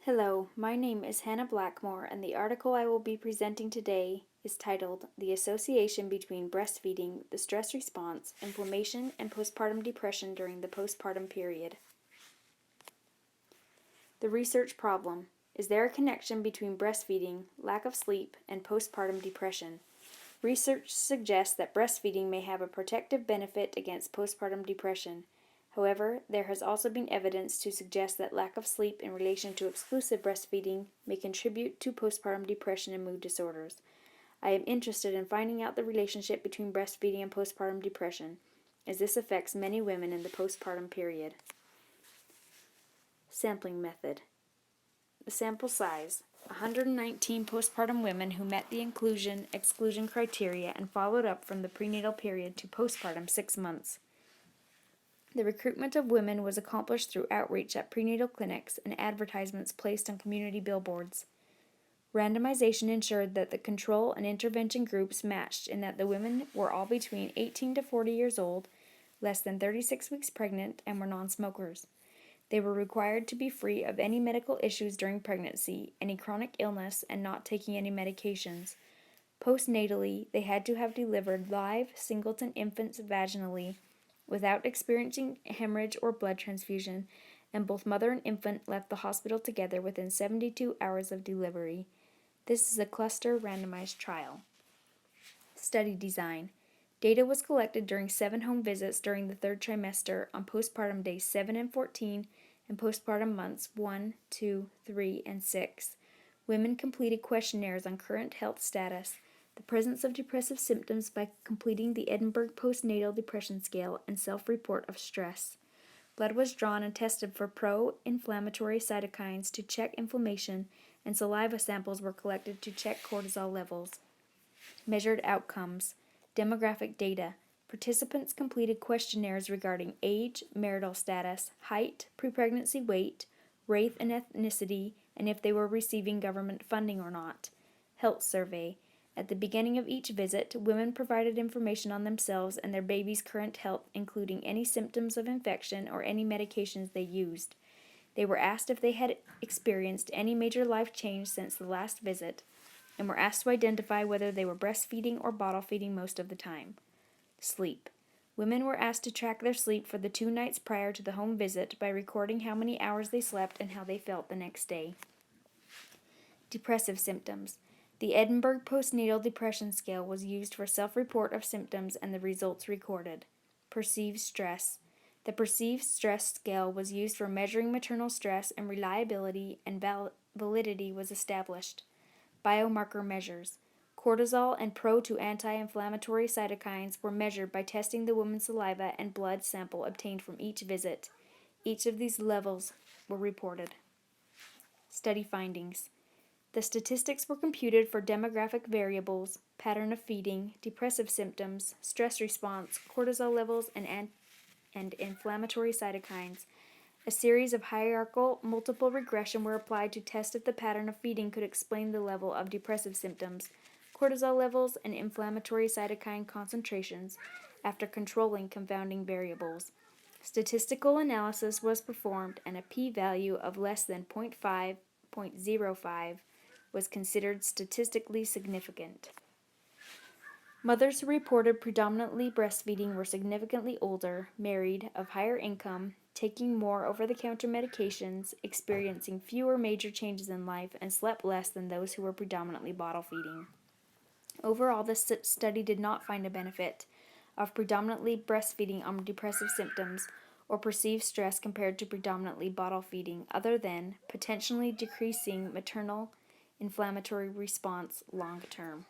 Hello, my name is Hannah Blackmore, and the article I will be presenting today is titled The Association Between Breastfeeding, the Stress Response, Inflammation, and Postpartum Depression During the Postpartum Period. The research problem. Is there a connection between breastfeeding, lack of sleep, and postpartum depression? Research suggests that breastfeeding may have a protective benefit against postpartum depression. However, there has also been evidence to suggest that lack of sleep in relation to exclusive breastfeeding may contribute to postpartum depression and mood disorders. I am interested in finding out the relationship between breastfeeding and postpartum depression, as this affects many women in the postpartum period. Sampling method. The sample size. 119 postpartum women who met the inclusion-exclusion criteria and followed up from the prenatal period to postpartum 6 months. The recruitment of women was accomplished through outreach at prenatal clinics and advertisements placed on community billboards. Randomization ensured that the control and intervention groups matched in that the women were all between 18 to 40 years old, less than 36 weeks pregnant, and were non-smokers. They were required to be free of any medical issues during pregnancy, any chronic illness, and not taking any medications. Postnatally, they had to have delivered live singleton infants vaginally without experiencing hemorrhage or blood transfusion, and both mother and infant left the hospital together within 72 hours of delivery. This is a cluster randomized trial. Study design. Data was collected during 7 home visits during the 3rd trimester on postpartum days 7 and 14 and postpartum months 1, 2, 3, and 6. Women completed questionnaires on current health status, the presence of depressive symptoms by completing the Edinburgh Postnatal Depression Scale, and self-report of stress. Blood was drawn and tested for pro-inflammatory cytokines to check inflammation, and saliva samples were collected to check cortisol levels. Measured outcomes. Demographic data. Participants completed questionnaires regarding age, marital status, height, prepregnancy weight, race and ethnicity, and if they were receiving government funding or not. Health survey. At the beginning of each visit, women provided information on themselves and their baby's current health, including any symptoms of infection or any medications they used. They were asked if they had experienced any major life change since the last visit, and were asked to identify whether they were breastfeeding or bottle feeding most of the time. Sleep. Women were asked to track their sleep for the 2 nights prior to the home visit by recording how many hours they slept and how they felt the next day. Depressive symptoms. The Edinburgh Postnatal Depression Scale was used for self-report of symptoms and the results recorded. Perceived stress. The Perceived Stress Scale was used for measuring maternal stress, and reliability and validity was established. Biomarker measures. Cortisol and pro-to-anti-inflammatory cytokines were measured by testing the woman's saliva and blood sample obtained from each visit. Each of these levels were reported. Study findings. The statistics were computed for demographic variables, pattern of feeding, depressive symptoms, stress response, cortisol levels, and inflammatory cytokines. A series of hierarchical multiple regression were applied to test if the pattern of feeding could explain the level of depressive symptoms, cortisol levels, and inflammatory cytokine concentrations after controlling confounding variables. Statistical analysis was performed, and a p-value of less than 0.05 was considered statistically significant. Mothers who reported predominantly breastfeeding were significantly older, married, of higher income, taking more over-the-counter medications, experiencing fewer major changes in life, and slept less than those who were predominantly bottle feeding. Overall, this study did not find a benefit of predominantly breastfeeding on depressive symptoms or perceived stress compared to predominantly bottle feeding, other than potentially decreasing maternal inflammatory response long term.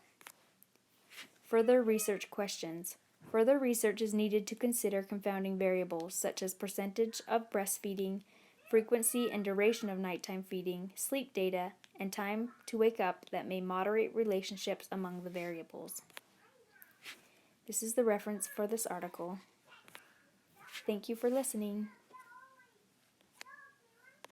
Further research questions. Further research is needed to consider confounding variables such as percentage of breastfeeding, frequency and duration of nighttime feeding, sleep data, and time to wake up that may moderate relationships among the variables. This is the reference for this article. Thank you for listening.